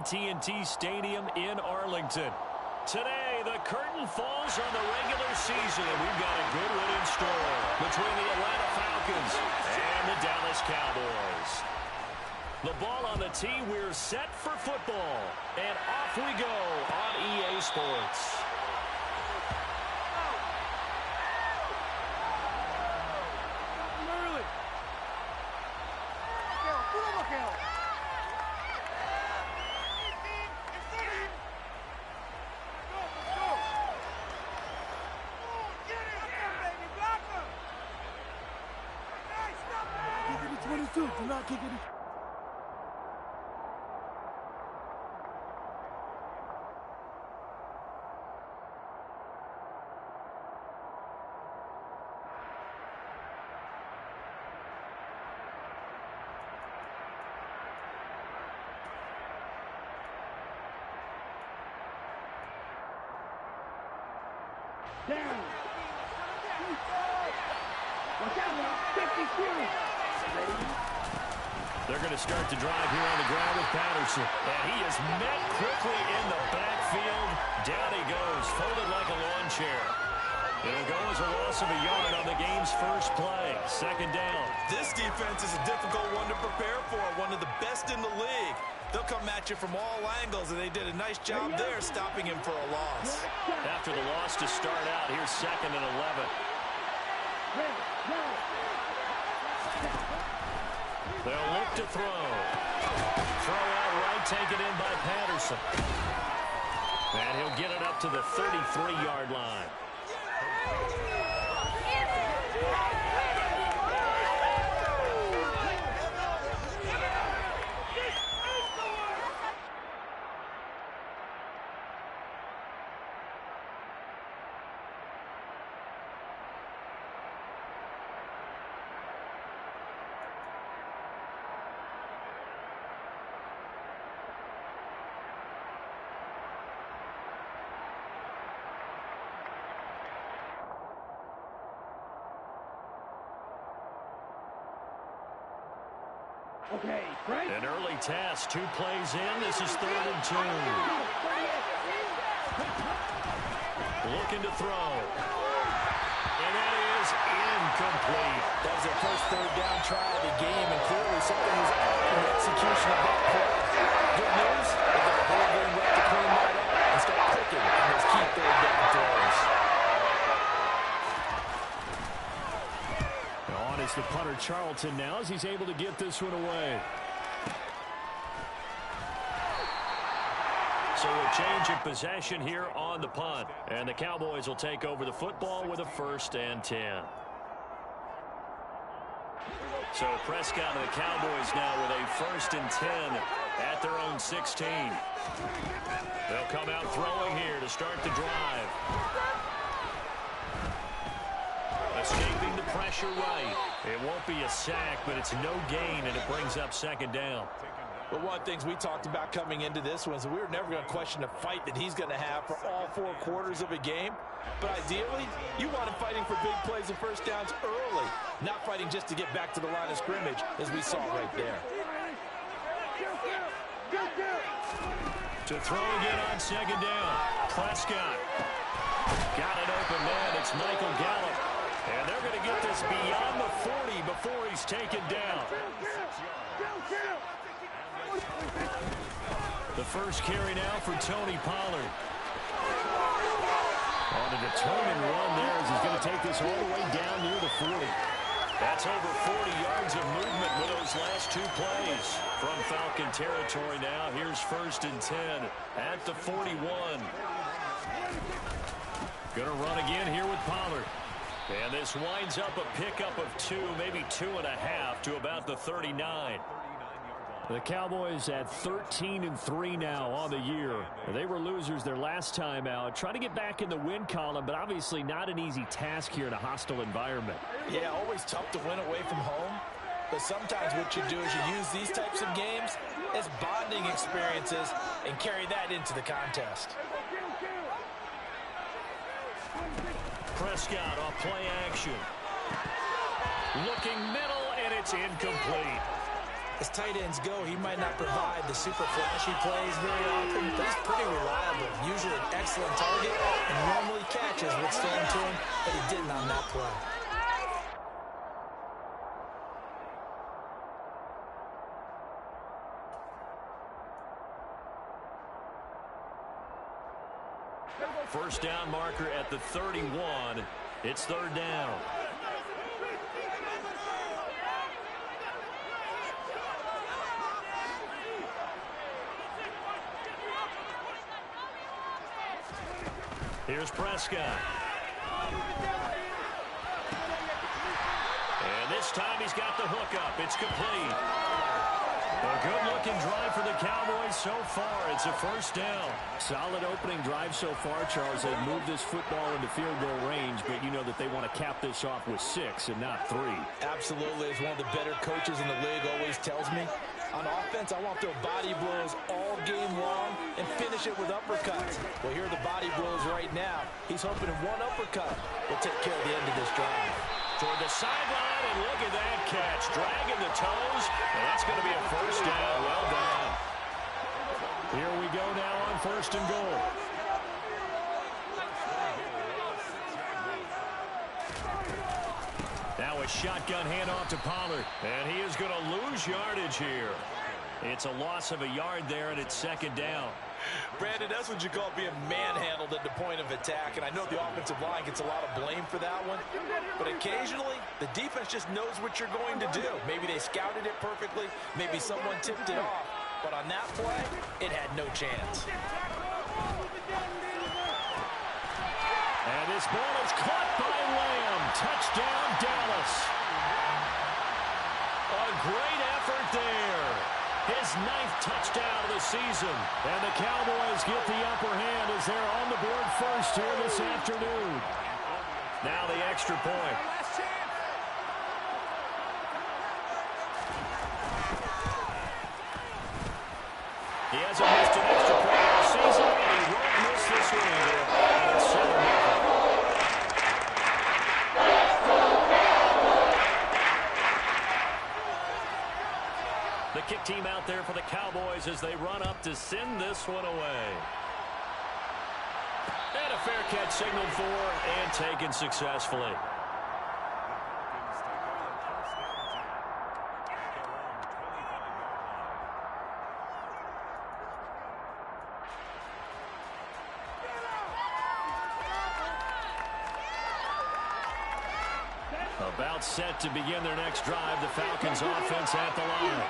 AT&T Stadium in Arlington. Today, the curtain falls on the regular season, and we've got a good one in store between the Atlanta Falcons and the Dallas Cowboys. The ball on the tee, we're set for football, and off we go on EA Sports. Do not kick it. Down. Watch out, 52. They're going to start the drive here on the ground with Patterson. And he is met quickly in the backfield. Down he goes, folded like a lawn chair. It'll go as a loss of a yard on the game's first play. Second down. This defense is a difficult one to prepare for, one of the best in the league. They'll come at you from all angles, and they did a nice job there stopping him for a loss. After the loss to start out, here's 2nd and 11. They'll look to throw. Throw out right, taken in by Patterson. And he'll get it up to the 33-yard line. Okay, Frank. An early test, 2 plays in. This is 3rd and 2. Looking to throw. And that is incomplete. That was their first 3rd down try of the game, and clearly something was off in the execution of that play. Good news, they've got a whole game left to clean that up and start clicking on those key 3rd down throws. It's the punter Charlton now as he's able to get this one away. So a change of possession here on the punt. And the Cowboys will take over the football with a 1st and 10. So Prescott and the Cowboys now with a 1st and 10 at their own 16. They'll come out throwing here to start the drive. Escaping the pressure right. It won't be a sack, but it's no gain, and it brings up 2nd down. But one of the things we talked about coming into this was we were never going to question the fight that he's going to have for all 4 quarters of a game. But ideally, you want him fighting for big plays and 1st downs early, not fighting just to get back to the line of scrimmage, as we saw right there. To throw again on 2nd down. Prescott. Got an open man. It's Michael Gallup. And they're going to get this beyond the 40 before he's taken down. The first carry now for Tony Pollard. On a determined run there as he's going to take this all the way down near the 40. That's over 40 yards of movement with those last 2 plays. From Falcon territory now, here's 1st and 10 at the 41. Going to run again here with Pollard. And this winds up a pickup of 2, maybe 2.5 to about the 39. The Cowboys at 13-3 now on the year. They were losers their last time out. Trying to get back in the win column, but obviously not an easy task here in a hostile environment. Yeah, always tough to win away from home. But sometimes what you do is you use these types of games as bonding experiences and carry that into the contest. Prescott off play action. Looking middle, and it's incomplete. As tight ends go, he might not provide the super flashy plays very often, but he's pretty reliable. Usually an excellent target and normally catches what's thrown to him, but he didn't on that play. First down marker at the 31. It's third down. Here's Prescott. And this time he's got the hookup. It's complete. A good-looking drive for the Cowboys so far. It's a first down. Solid opening drive so far, Charles. They've moved this football into field goal range, but you know that they want to cap this off with 6 and not 3. Absolutely. As one of the better coaches in the league always tells me, on offense, I want to throw body blows all game long and finish it with uppercuts. Well, here are the body blows right now. He's hoping in one uppercut will take care of the end of this drive. Toward the sideline, and look at that catch. Dragging the toes, and that's going to be a first down. Well done. Here we go now on first and goal. Now a shotgun handoff to Pollard, and he is going to lose yardage here. It's a loss of a yard there, and it's second down. Brandon, that's what you call being manhandled at the point of attack, and I know the offensive line gets a lot of blame for that one, but occasionally the defense just knows what you're going to do. Maybe they scouted it perfectly, maybe someone tipped it off, but on that play, it had no chance. And this ball is caught by Lamb. Touchdown, Dallas. A great effort there. His 9th touchdown of the season. And the Cowboys get the upper hand as they're on the board first here this afternoon. Now the extra point. He hasn't missed an extra point all season, and he won't miss this one either. And it's 7-0. The kick team out there for the Cowboys as they run up to send this one away. And a fair catch signaled for and taken successfully. About set to begin their next drive, the Falcons offense at the line.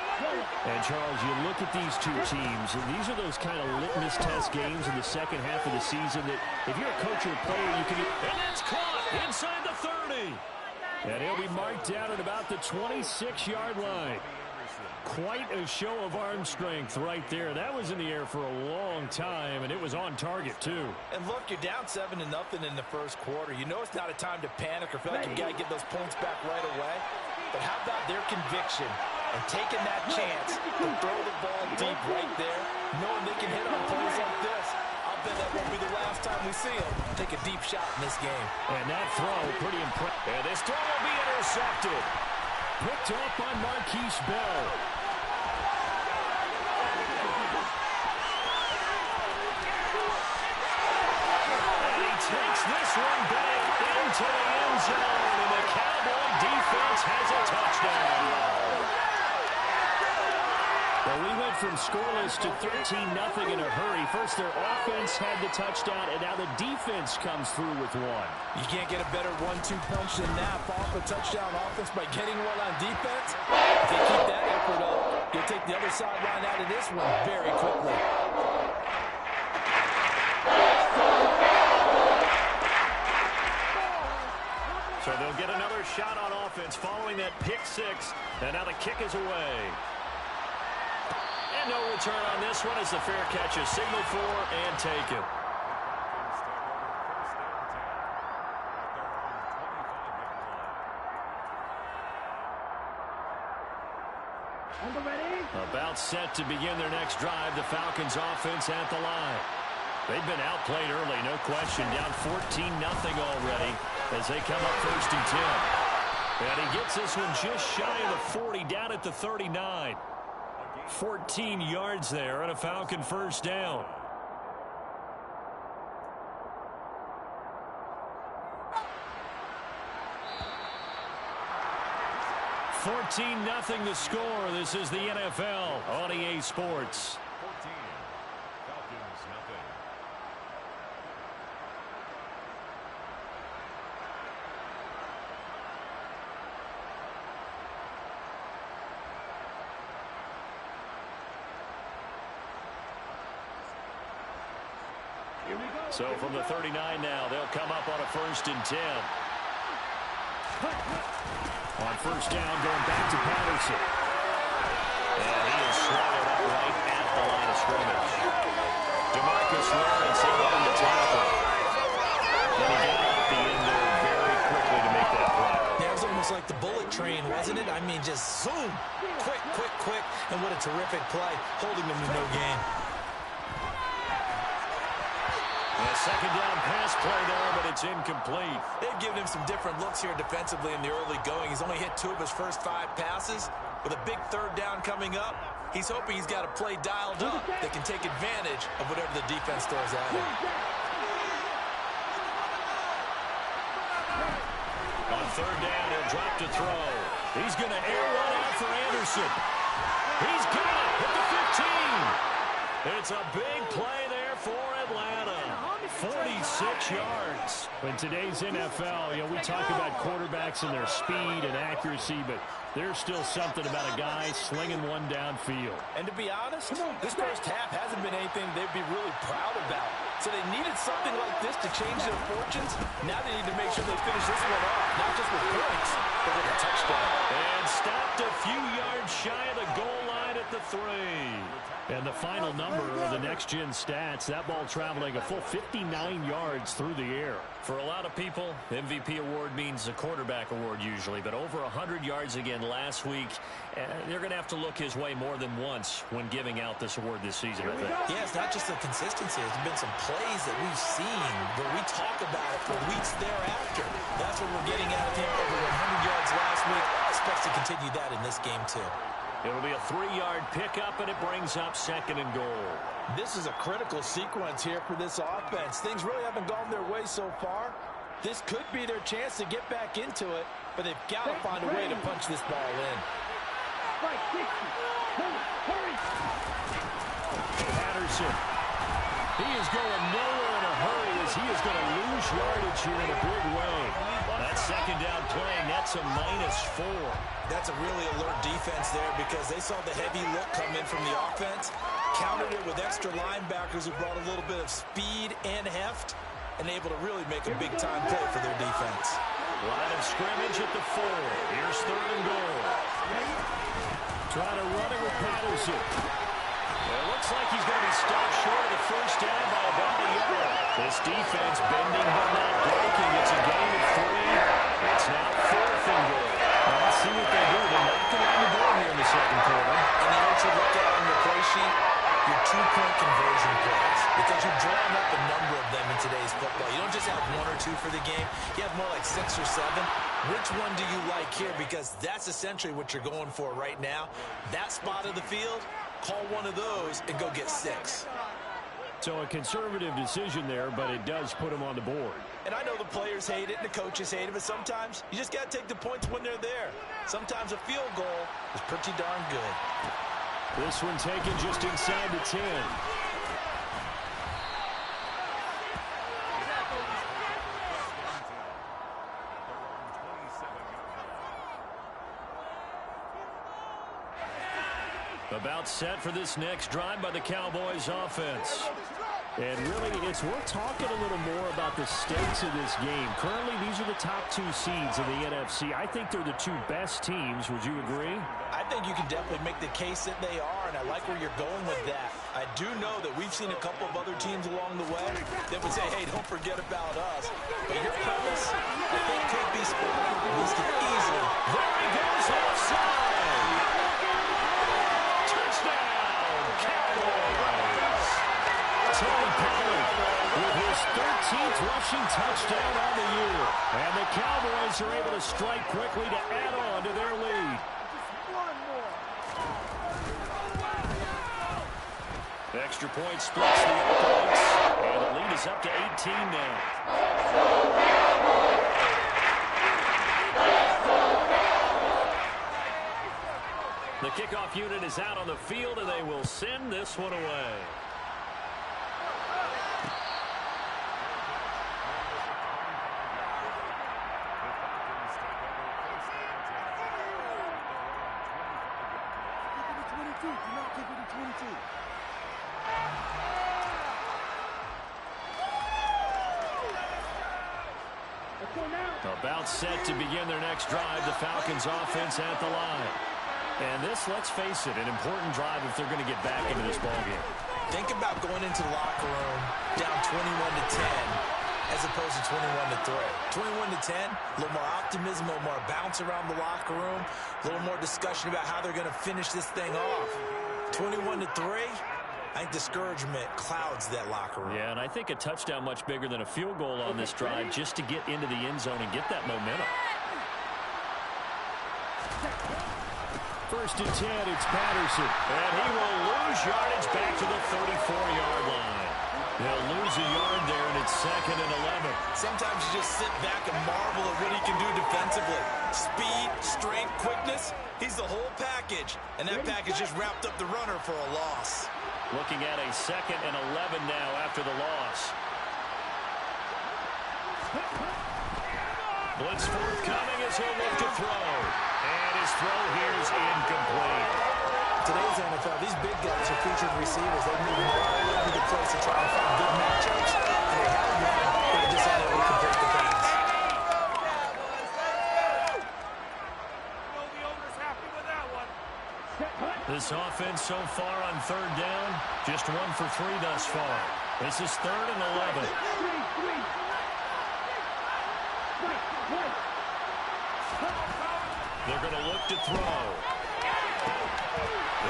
And Charles, you look at these two teams, and these are those kind of litmus test games in the second half of the season that if you're a coach or a player, you can... And it's caught inside the 30. And he'll be marked down at about the 26-yard line. Quite a show of arm strength right there. That was in the air for a long time, and it was on target, too. And look, you're down 7-0 in the first quarter. You know it's not a time to panic or feel like you've got to get those points back right away. But how about their conviction and taking that chance to throw the ball deep right there, knowing they can hit on plays like this? I'll bet that won't be the last time we see them take a deep shot in this game. And that throw, pretty impressive. And this throw will be intercepted. Picked up by Marquise Bell. And he takes this one back into the end zone, and the Cowboy defense has a touchdown. Well, we went from scoreless to 13-0 in a hurry. First, their offense had the touchdown, and now the defense comes through with one. You can't get a better 1-2 punch than that. Off a touchdown offense by getting one on defense. If they keep that effort up, you'll take the other sideline out of this one very quickly. So they'll get another shot on offense following that pick six, and now the kick is away. And no return on this one as the fair catch is signaled for and taken. About set to begin their next drive, the Falcons offense at the line. They've been outplayed early, no question, down 14-0 already as they come up first and 10. And he gets this one just shy of the 40, down at the 39. 14 yards there and a Falcon first down. 14-0 the score. This is the NFL on EA Sports. 14, Falcons nothing. Here we go. So from the 39 now, they'll come up on a 1st and 10. On first down, going back to Patterson. And he is swallowed up right at the line of scrimmage. DeMarcus Lawrence in the tackle. Then he got off the end there very quickly to make that play. Yeah, it was almost like the bullet train, wasn't it? I mean, just zoom. Quick, quick, quick. And what a terrific play, holding them to no gain. A second down pass play there, but it's incomplete. They've given him some different looks here defensively in the early going. He's only hit 2 of his first 5 passes. With a big 3rd down coming up, he's hoping he's got a play dialed up that can take advantage of whatever the defense throws at him. On 3rd down, he'll drop to throw. He's going to air one out for Anderson. He's got it at the 15. It's a big play there for Atlanta. 46 yards. In today's NFL, we talk about quarterbacks and their speed and accuracy, but there's still something about a guy slinging one downfield. And to be honest, this first half hasn't been anything they'd be really proud about. So they needed something like this to change their fortunes. Now they need to make sure they finish this one off, not just with points, but with a touchdown. And stopped a few yards shy of the goal line at the 3. And the final number of the next-gen stats, that ball traveling a full 59 yards through the air. For a lot of people, MVP award means a quarterback award usually, but over 100 yards again last week. They're going to have to look his way more than once when giving out this award this season, I think. Yeah, it's not just the consistency. There's been some plays that we've seen where we talk about it for weeks thereafter. That's what we're getting out of him, over 100 yards last week. Expects to continue that in this game, too. It'll be a 3-yard pickup, and it brings up 2nd and goal. This is a critical sequence here for this offense. Things really haven't gone their way so far. This could be their chance to get back into it, but they've got to find a way to punch this ball in. Patterson. He is going nowhere in a hurry as he is going to lose yardage here in a big way. That 2nd down play, that's a -4. That's a really alert defense there because they saw the heavy look come in from the offense, countered it with extra linebackers who brought a little bit of speed and heft, and able to really make a big-time play for their defense. Line of scrimmage at the 4. Here's 3rd and goal. Trying to run it with Patterson. Well, it looks like he's going to be stopped short of the 1st down by about a yard. This defense bending but not breaking. It's a gain of 3. It's now 4th and goal. Well, let's see what they do. They're knocking on the board here in the 2nd quarter. And then what you look at on your play sheet, your 2-point conversion plays, because you're drawing up a number of them in today's football. You don't just have 1 or 2 for the game. You have more like 6 or 7. Which one do you like here? Because that's essentially what you're going for right now. That spot of the field, call one of those and go get 6. So a conservative decision there, but it does put them on the board. And I know the players hate it and the coaches hate it, but sometimes you just got to take the points when they're there. Sometimes a field goal is pretty darn good. This one taken just inside the 10. About set for this next drive by the Cowboys offense. And really, it's worth talking a little more about the stakes of this game. Currently, these are the top 2 seeds in the NFC. I think they're the 2 best teams. Would you agree? I think you can definitely make the case that they are, and I like where you're going with that. I do know that we've seen a couple of other teams along the way that would say, hey, don't forget about us. But your premise, I think, could be spot. This could easily. There he goes offside. Touchdown, Cowboys. Tony Pollard with his 13th rushing touchdown on the year. And the Cowboys are able to strike quickly to add on to their lead. Extra point splits the points, and the lead is up to 18 now. The kickoff unit is out on the field, and they will send this one away. About set to begin their next drive, the Falcons offense at the line. And this, let's face it, an important drive if they're going to get back into this ballgame. Think about going into the locker room down 21-10 as opposed to 21-3. 21-10, a little more optimism, a little more bounce around the locker room, a little more discussion about how they're going to finish this thing off. 21-3, I think discouragement clouds that locker room. Yeah, and I think a touchdown much bigger than a field goal on this drive just to get into the end zone and get that momentum. First and 10, it's Patterson. And he will lose yardage back to the 34-yard line. They'll lose a yard there, and it's 2nd and 11. Sometimes you just sit back and marvel at what he can do defensively. Speed, strength, quickness, he's the whole package. And that package just wrapped up the runner for a loss. Looking at a 2nd and 11 now after the loss. Blitz forthcoming as he'll look to throw. And his throw here is incomplete. Today's NFL, these big guys are featured receivers. They move all over the place to try and find good matchups. And they have one, but they just haven't really complete the pass. This offense so far on 3rd down, just 1 for 3 thus far. This is 3rd and 11. They're going to look to throw.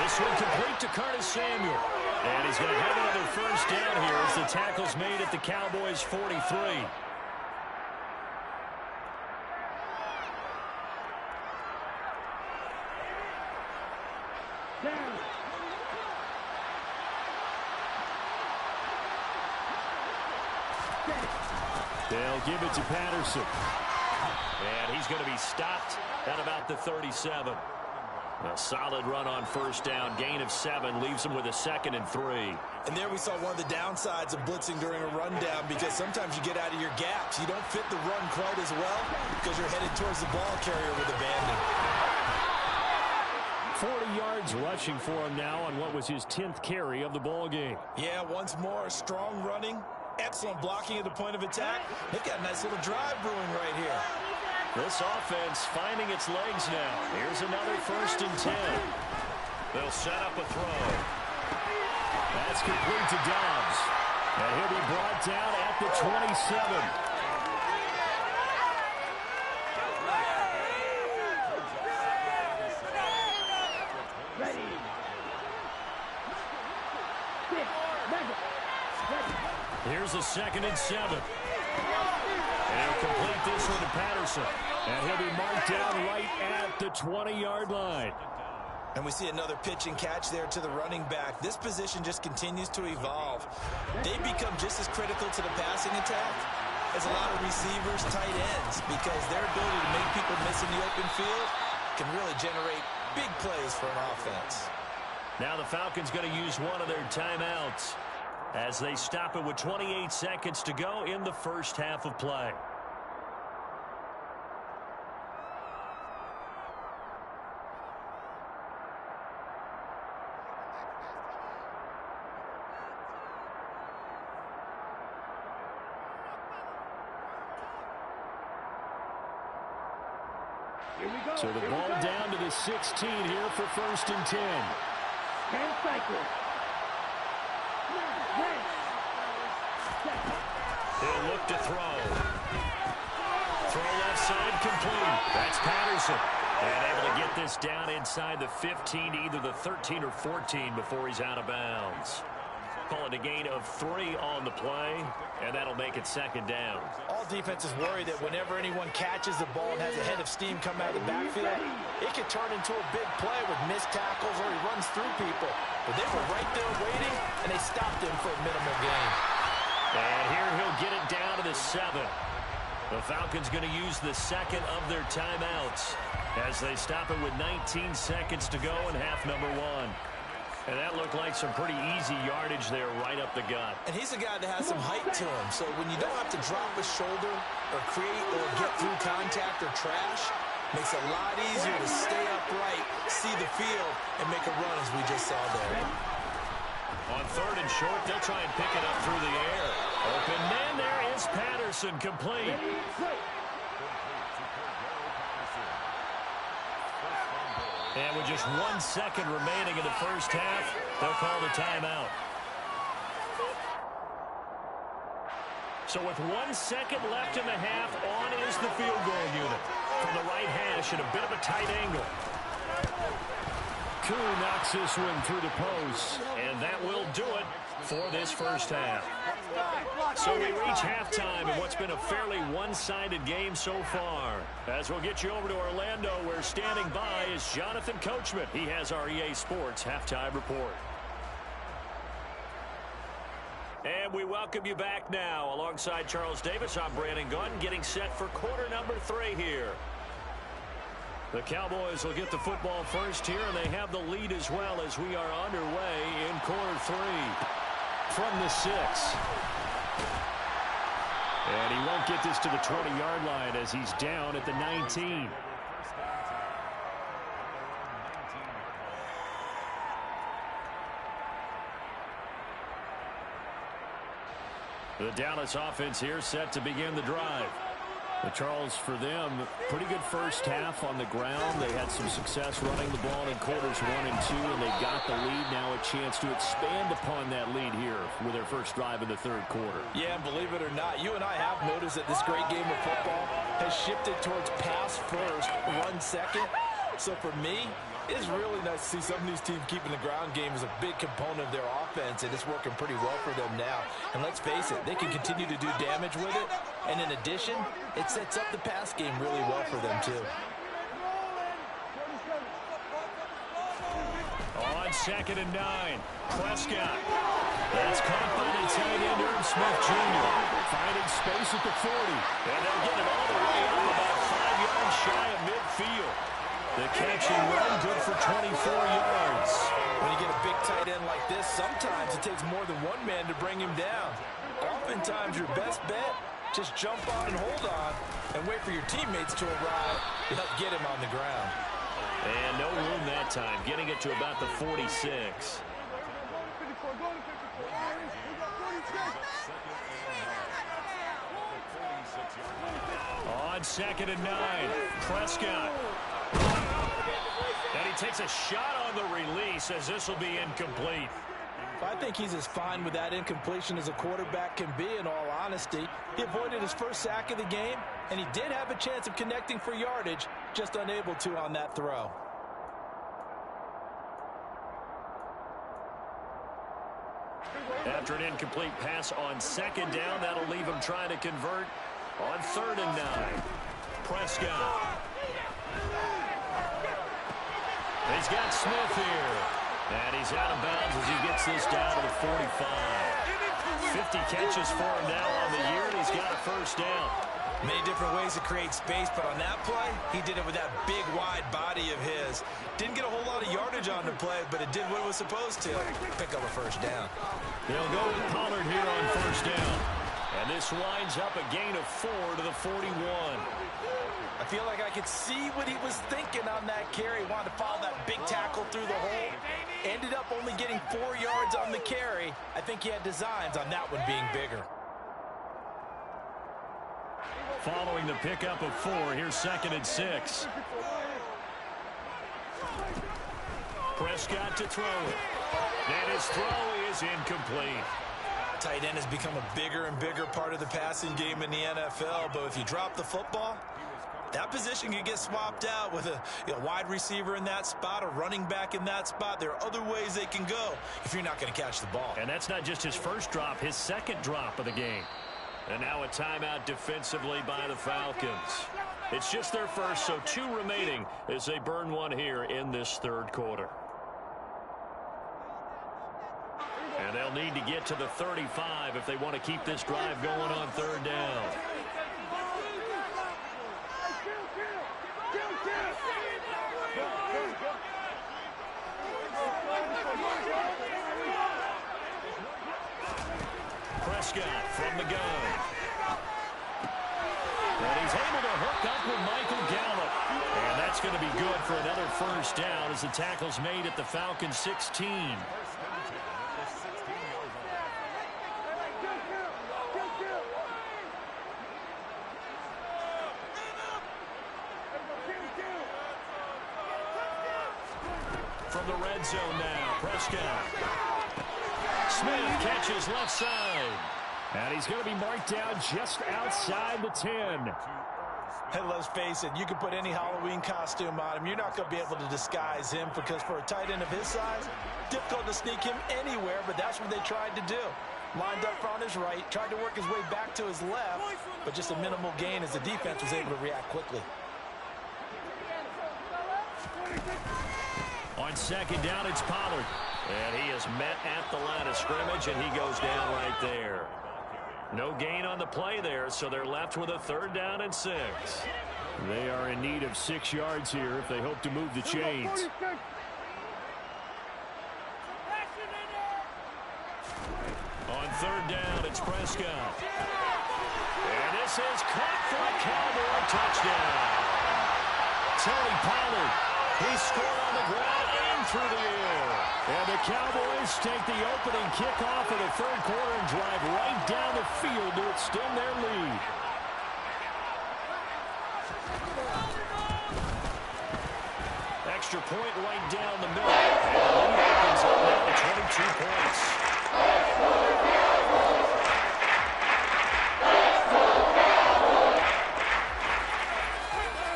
This one complete to Curtis Samuel. And he's going to have another first down here as the tackle's made at the Cowboys' 43. They'll give it to Patterson. And he's going to be stopped at about the 37. A solid run on first down. Gain of 7 leaves him with a 2nd and 3. And there we saw one of the downsides of blitzing during a rundown, because sometimes you get out of your gaps. You don't fit the run quite as well because you're headed towards the ball carrier with abandon. 40 yards rushing for him now on what was his 10th carry of the ball game. Yeah, once more, strong running, excellent blocking at the point of attack. They've got a nice little drive brewing right here. This offense finding its legs now. Here's another 1st and 10. They'll set up a throw. That's complete to Dobbs. And he'll be brought down at the 27. Here's a 2nd and 7. And he'll complete this one to Patterson. And he'll be marked down right at the 20-yard line. And we see another pitch and catch there to the running back. This position just continues to evolve. They become just as critical to the passing attack as a lot of receivers, tight ends, because their ability to make people miss in the open field can really generate big plays for an offense. Now the Falcons going to use one of their timeouts as they stop it with 28 seconds to go in the first half of play. So the ball down to the 16 here for 1st and 10. 10 seconds. He'll look to throw. Throw left side complete. That's Patterson. And able to get this down inside the 15, either the 13 or 14 before he's out of bounds. Call it a gain of 3 on the play, and that'll make it second down. All defenses worry that whenever anyone catches the ball and has a head of steam come out of the backfield, it can turn into a big play with missed tackles or he runs through people. But they were right there waiting, and they stopped him for a minimal gain. And here he'll get it down to the 7. The Falcons going to use the second of their timeouts as they stop it with 19 seconds to go in half number 1. And that looked like some pretty easy yardage there right up the gut. And he's a guy that has some height to him. So when you don't have to drop a shoulder or create or get through contact or trash, makes it a lot easier to stay upright, see the field, and make a run as we just saw there. On 3rd and short, they'll try and pick it up through the air. Open man, there is Patterson, complete. And with just 1 second remaining in the first half, they'll call the timeout. So with 1 second left in the half, on is the field goal unit. From the right hash at a bit of a tight angle. Koo knocks this one through the post, and that will do it for this first half. So we reach halftime in what's been a fairly one-sided game so far. As we'll get you over to Orlando, where standing by is Jonathan Coachman. He has our EA Sports halftime report. And we welcome you back now. Alongside Charles Davis, I'm Brandon Gaudin, getting set for quarter number 3 here. The Cowboys will get the football first here, and they have the lead as well as we are underway in quarter 3 from the 6. And he won't get this to the 20-yard line as he's down at the 19. The Dallas offense here set to begin the drive. The Charles, for them, pretty good first half on the ground. They had some success running the ball in quarters 1 and 2, and they got the lead. Now a chance to expand upon that lead here with their first drive in the 3rd quarter. Yeah, and believe it or not, you and I have noticed that this great game of football has shifted towards pass first, run second. So for me, it's really nice to see some of these teams keeping the ground game as a big component of their offense, and it's working pretty well for them now. And let's face it, they can continue to do damage with it. And in addition, it sets up the pass game really well for them, too. On 2nd and 9, Prescott. That's caught by the tight end, Irv Smith Jr. Finding space at the 40. And they'll get it all the way up about 5 yards shy of midfield. The catch and run good for 24 yards. When you get a big tight end like this, sometimes it takes more than one man to bring him down. Oftentimes, your best bet, just jump on and hold on and wait for your teammates to arrive to help get him on the ground. And no room that time, getting it to about the 46. On 2nd and 9, Prescott. And he takes a shot on the release as this will be incomplete. I think he's as fine with that incompletion as a quarterback can be, in all honesty. He avoided his first sack of the game, and he did have a chance of connecting for yardage, just unable to on that throw. After an incomplete pass on 2nd down, that'll leave him trying to convert on 3rd and 9. Prescott. He's got Smith here. And he's out of bounds as he gets this down to the 45. 50 catches for him now on the year, and he's got a first down. Many different ways to create space, but on that play, he did it with that big, wide body of his. Didn't get a whole lot of yardage on the play, but it did what it was supposed to. Pick up a first down. They'll go with Pollard here on first down. And this winds up a gain of 4 to the 41. I feel like I could see what he was thinking on that carry. Wanted to follow that big tackle through the hole. Ended up only getting 4 yards on the carry. I think he had designs on that one being bigger. Following the pickup of 4, here's 2nd and 6. Prescott to throw it. And his throw is incomplete. Tight end has become a bigger and bigger part of the passing game in the NFL, but if you drop the football, that position can get swapped out with a wide receiver in that spot, a running back in that spot. There are other ways they can go if you're not going to catch the ball. And that's not just his first drop, his second drop of the game. And now a timeout defensively by the Falcons. It's just their first, so 2 remaining as they burn one here in this third quarter. And they'll need to get to the 35 if they want to keep this drive going on third down. Prescott from the gun. And he's able to hook up with Michael Gallup. And that's going to be good for another first down as the tackle's made at the Falcons 16. From the red zone now, Prescott. Smith catches left side. And he's going to be marked down just outside the 10. And let's face it, you can put any Halloween costume on him. You're not going to be able to disguise him because for a tight end of his size, difficult to sneak him anywhere, but that's what they tried to do. Lined up on his right, tried to work his way back to his left, but just a minimal gain as the defense was able to react quickly. On second down, it's Pollard. And he is met at the line of scrimmage, and he goes down right there. No gain on the play there, so they're left with a third down and 6. They are in need of 6 yards here if they hope to move the chains. On third down, it's Prescott. And this is caught for a Cowboy touchdown. Tony Pollard, he scored on the ground and through the air. And the Cowboys take the opening kickoff of the third quarter and drive right down the field to extend their lead. Extra point right down the middle. And the lead opens up now to 22 points.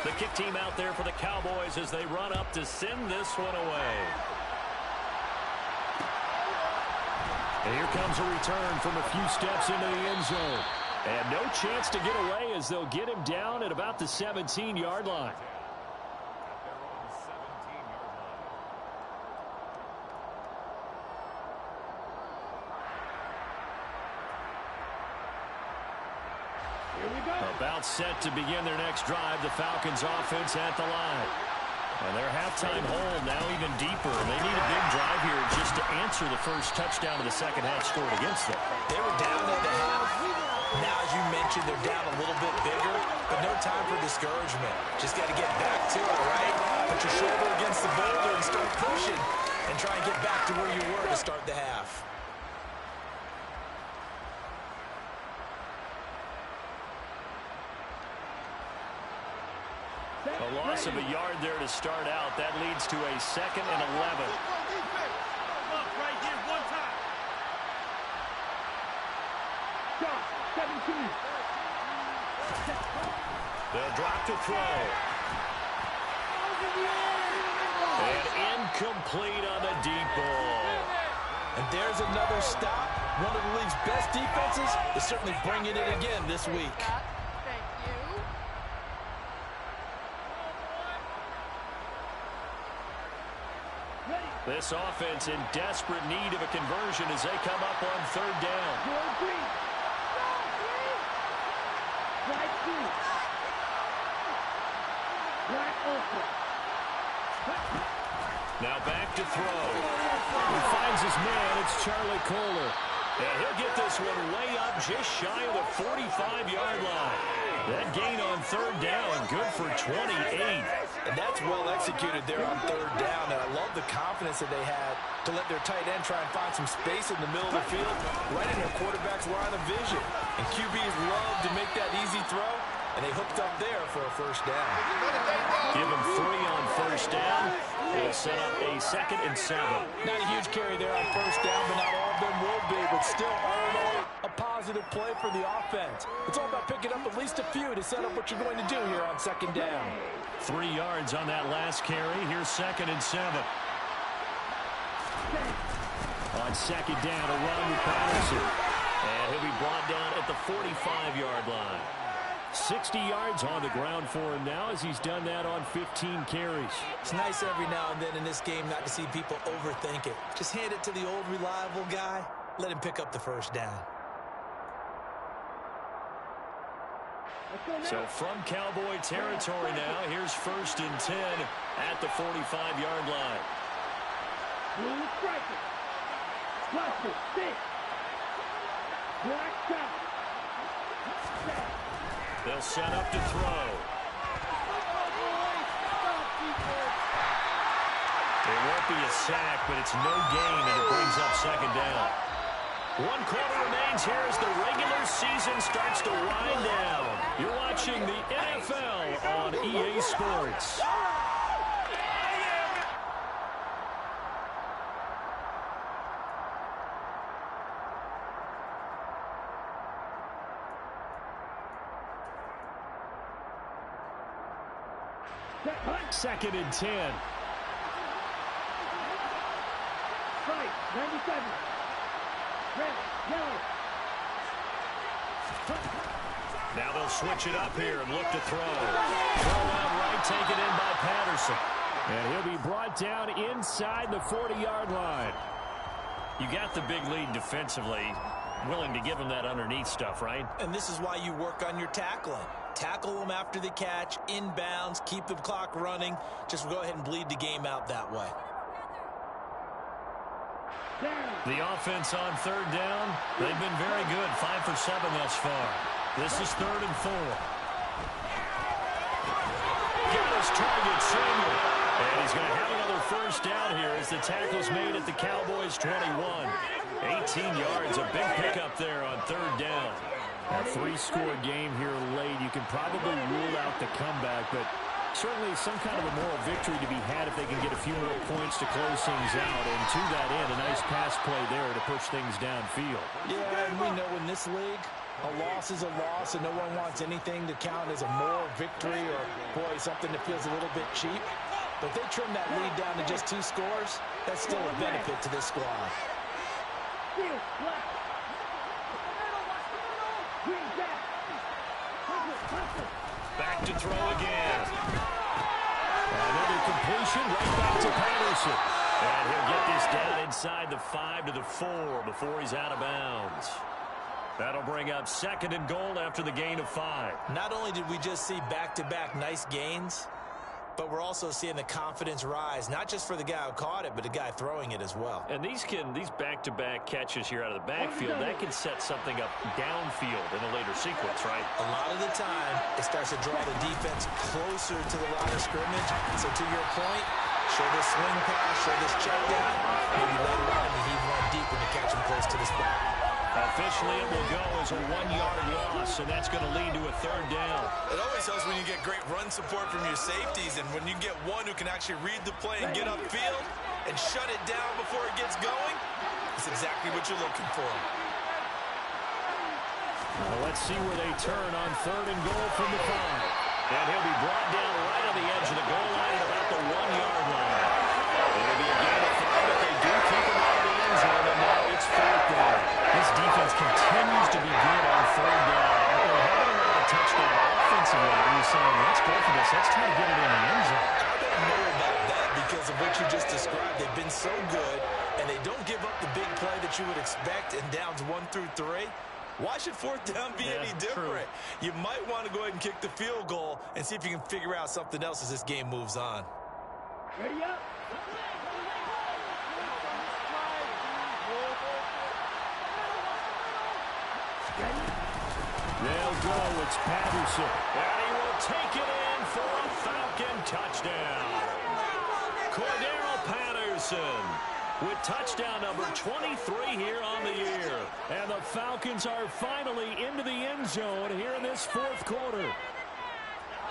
The kick team out there for the Cowboys as they run up to send this one away. And here comes a return from a few steps into the end zone. And no chance to get away as they'll get him down at about the 17-yard line. About set to begin their next drive, the Falcons offense at the line. And their halftime hole now even deeper. They need a big drive here just to answer the first touchdown of the second half scored against them. They were down at the half. Now, as you mentioned, they're down a little bit bigger, but no time for discouragement. Just got to get back to it, right? Put your shoulder against the boulder and start pushing and try and get back to where you were to start the half. A loss of a yard there to start out. That leads to a 2nd and 11. Right here, one time. Shot, 17. They'll drop to throw. And incomplete on the deep ball. And there's another stop. One of the league's best defenses is certainly bringing it again this week. This offense in desperate need of a conversion as they come up on third down. Now back to throw. He finds his man. It's Charlie Kohler. And he'll get this one way up just shy of the 45-yard line. That gain on third down, good for 28. And that's well executed there on third down. And I love the confidence that they had to let their tight end try and find some space in the middle of the field, right in their quarterback's line of vision. And QBs love to make that easy throw, and they hooked up there for a first down. Give them 3 on first down. It'll set up a 2nd and 7. Not a huge carry there on first down, but not all of them will be. But still, all in all, a positive. positive play for the offense. It's all about picking up at least a few to set up what you're going to do here on second down. 3 yards on that last carry. Here's 2nd and 7. On second down, a run with Patterson. And he'll be brought down at the 45-yard line. 60 yards on the ground for him now as he's done that on 15 carries. It's nice every now and then in this game not to see people overthink it. Just hand it to the old reliable guy. Let him pick up the first down. So from Cowboy territory now, here's 1st and 10 at the 45-yard line. Blue striker. Cluster, 6. Black shot. They'll set up to throw. It won't be a sack, but it's no gain, and it brings up 2nd down. 1 quarter remains here as the regular season starts to wind down. You're watching the NFL on EA Sports. Second and 10. Right, 97. Red, yellow. Now they'll switch it up here and look to throw. Throw out right, taken in by Patterson. And he'll be brought down inside the 40-yard line. You got the big lead defensively. Willing to give him that underneath stuff, right? And this is why you work on your tackling. Tackle them after the catch, inbounds, keep the clock running. Just go ahead and bleed the game out that way. The offense on 3rd down, they've been very good. 5 for 7 thus far. This is 3rd and 4. Got his target, Samuel. And he's going to have another first down here as the tackle's made at the Cowboys' 21. 18 yards, a big pickup there on 3rd down. A 3-score game here late. You can probably rule out the comeback, but certainly some kind of a moral victory to be had if they can get a few more points to close things out. And to that end, a nice pass play there to push things downfield. Yeah, and we know in this league, a loss is a loss, and no one wants anything to count as a moral victory or, boy, something that feels a little bit cheap. But if they trim that lead down to just 2 scores, that's still a benefit to this squad. Back to throw again. Another completion right back to Patterson. And he'll get this down inside the 5 to the 4 before he's out of bounds. That'll bring up 2nd and goal after the gain of 5. Not only did we just see back-to-back nice gains, but we're also seeing the confidence rise, not just for the guy who caught it, but the guy throwing it as well. And these back-to-back catches here out of the backfield, that can set something up downfield in a later sequence, right? A lot of the time, it starts to draw the defense closer to the line of scrimmage. So to your point, show this swing pass, show this check down. Maybe later on, you heave one deep when you catch him close to the spot. Officially, it will go as a 1-yard loss, and that's going to lead to a 3rd down. It always helps when you get great run support from your safeties, and when you get one who can actually read the play and get upfield and shut it down before it gets going, it's exactly what you're looking for. Well, let's see where they turn on 3rd and goal from the 5. And he'll be brought down right on the edge of the goal line at about the 1-yard line. It'll be a gain of 5, but they do keep him out of the end zone, and now it's 4th down. This defense continues to be good on 3rd down. They're having a touchdown offensively, and you're saying, let's go for this. Let's try to get it in the end zone. I don't know about that because of what you just described. They've been so good, and they don't give up the big play that you would expect in downs 1 through 3. Why should 4th down be any different? True. You might want to go ahead and kick the field goal and see if you can figure out something else as this game moves on. Ready up. They'll go. It's Patterson. And he will take it in for a Falcon touchdown. Cordero Patterson with touchdown number 23 here on the year. And the Falcons are finally into the end zone here in this 4th quarter.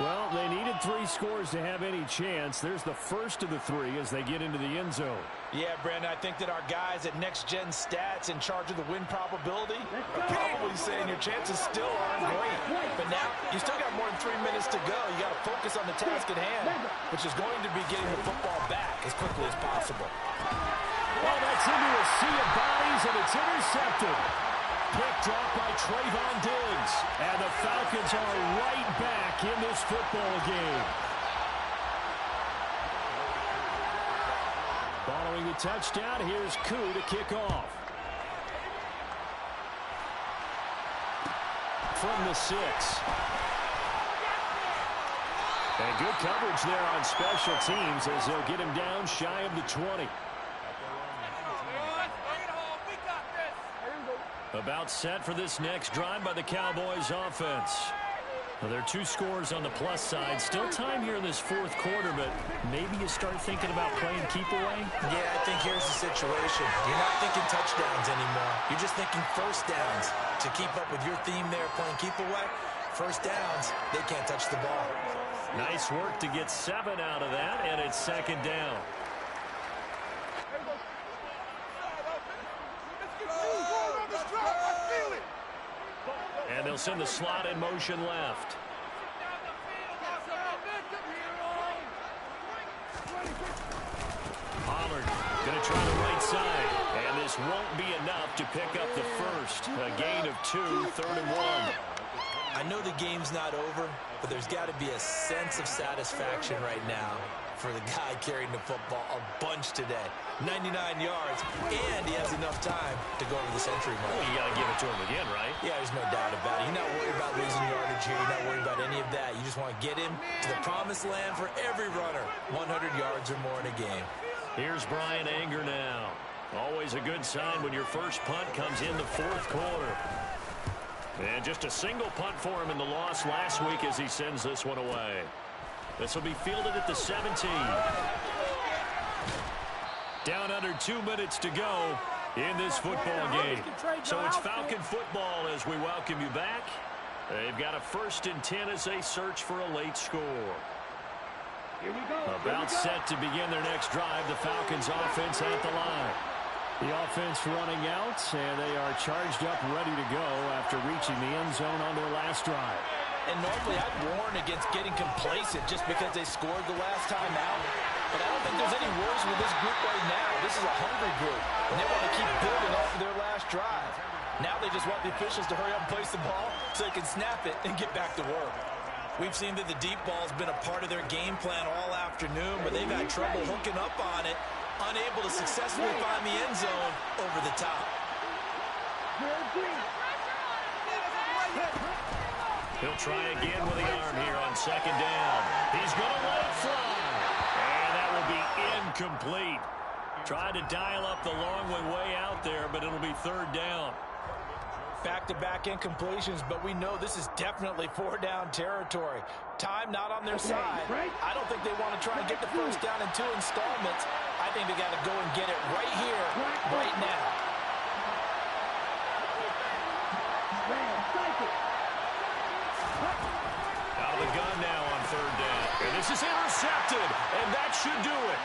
Well, they needed 3 scores to have any chance. There's the first of the 3 as they get into the end zone. Yeah, Brandon, I think that our guys at Next Gen Stats in charge of the win probability are probably basically saying your chances still aren't great. But now, you still got more than 3 minutes to go. You got to focus on the task at hand, which is going to be getting the football back as quickly as possible. Well, that's into a sea of bodies, and it's intercepted. Picked off by Trayvon Diggs. And the Falcons are right back in this football game. Following the touchdown, here's Koo to kick off. From the 6. And good coverage there on special teams as they'll get him down shy of the 20. About set for this next drive by the Cowboys offense. Well, there are 2 scores on the plus side. Still time here in this fourth quarter, but maybe you start thinking about playing keep away? Yeah, I think here's the situation. You're not thinking touchdowns anymore. You're just thinking first downs. To keep up with your theme there, playing keep away, first downs, they can't touch the ball. Nice work to get 7 out of that, and it's second down. And they'll send the slot in motion left. Pollard going to try the right side. And this won't be enough to pick up the first. A gain of 2, 3rd and 1. I know the game's not over, but there's got to be a sense of satisfaction right now for the guy carrying the football a bunch today. 99 yards, and he has enough time to go over the century mark. Well, you got to give it to him again, right? Yeah, there's no doubt about it. You're not worried about losing yardage here. You're not worried about any of that. You just want to get him to the promised land for every runner. 100 yards or more in a game. Here's Brian Anger now. Always a good sign when your first punt comes in the fourth quarter. And just a single punt for him in the loss last week as he sends this one away. This will be fielded at the 17. Down under 2 minutes to go in this football game. So it's Falcon football as we welcome you back. They've got a 1st and 10 as they search for a late score. Here we go. About set to begin their next drive. The Falcons offense at the line. The offense running out, and they are charged up, ready to go after reaching the end zone on their last drive. And normally I'd warn against getting complacent just because they scored the last time out. But I don't think there's any worries with this group right now. This is a hungry group, and they want to keep building off of their last drive. Now they just want the officials to hurry up and place the ball so they can snap it and get back to work. We've seen that the deep ball has been a part of their game plan all afternoon, but they've had trouble hooking up on it, unable to successfully find the end zone over the top. He'll try again with the arm here on second down. He's going to let it fly. And that will be incomplete. Tried to dial up the long way out there, but it'll be 3rd down. Back-to-back incompletions, but we know this is definitely 4-down territory. Time not on their side. I don't think they want to try and get the first down in 2 installments. I think they got to go and get it right here, right now. Out of the gun now on 3rd down. And this is intercepted, and that should do it.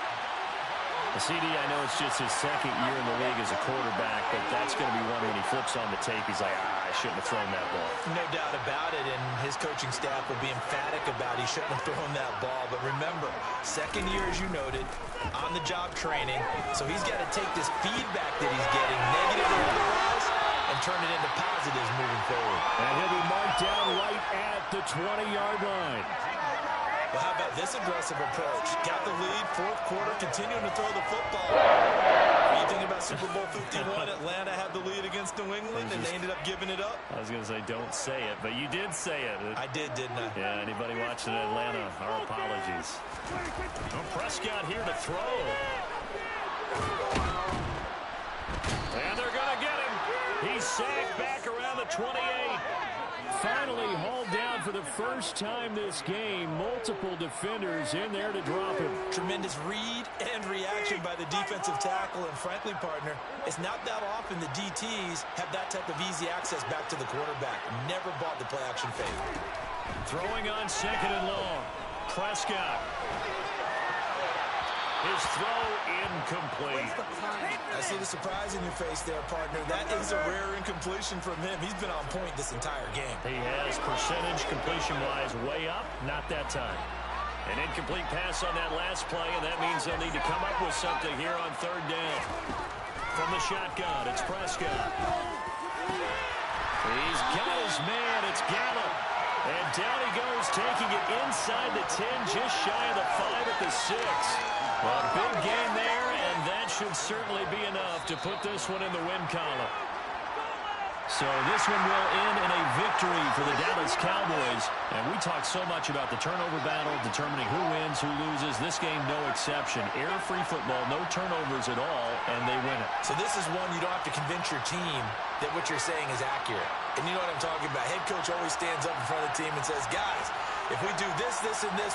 CD, I know it's just his 2nd year in the league as a quarterback, but that's going to be one when he flips on the tape. He's like, I shouldn't have thrown that ball. No doubt about it, and his coaching staff will be emphatic about he shouldn't have thrown that ball. But remember, 2nd year, as you noted, on-the-job training, so he's got to take this feedback that he's getting, negative or otherwise, and turn it into positives moving forward. And he'll be marked down right at the 20-yard line. Well, how about this aggressive approach? Got the lead, 4th quarter, continuing to throw the football. What do you think about Super Bowl 51? Atlanta had the lead against New England, and they ended up giving it up. I was going to say, don't say it, but you did say it. I did, didn't I? Yeah, anybody watching Atlanta, our apologies. Oh, Prescott here to throw. And they're going to get him. He's sacked back around the 28. Finally hauled down for the first time this game. Multiple defenders in there to drop him. Tremendous read and reaction by the defensive tackle. And frankly, partner, it's not that often the DTs have that type of easy access back to the quarterback. Never bought the play-action fake. Throwing on 2nd and long. Prescott. His throw incomplete. I see the surprise in your face there, partner. That is a rare incompletion from him. He's been on point this entire game. He has percentage completion-wise way up. Not that time. An incomplete pass on that last play, and that means they'll need to come up with something here on third down. From the shotgun, it's Prescott. He's got his man. It's Gallup. And down he goes, taking it inside the 10, just shy of the 5 at the 6. Well, big gain there, and that should certainly be enough to put this one in the win column. So this one will end in a victory for the Dallas Cowboys. And we talked so much about the turnover battle, determining who wins, who loses. This game, no exception. Error-free football, no turnovers at all, and they win it. So this is one you don't have to convince your team that what you're saying is accurate. And you know what I'm talking about. Head coach always stands up in front of the team and says, guys, if we do this, this, and this,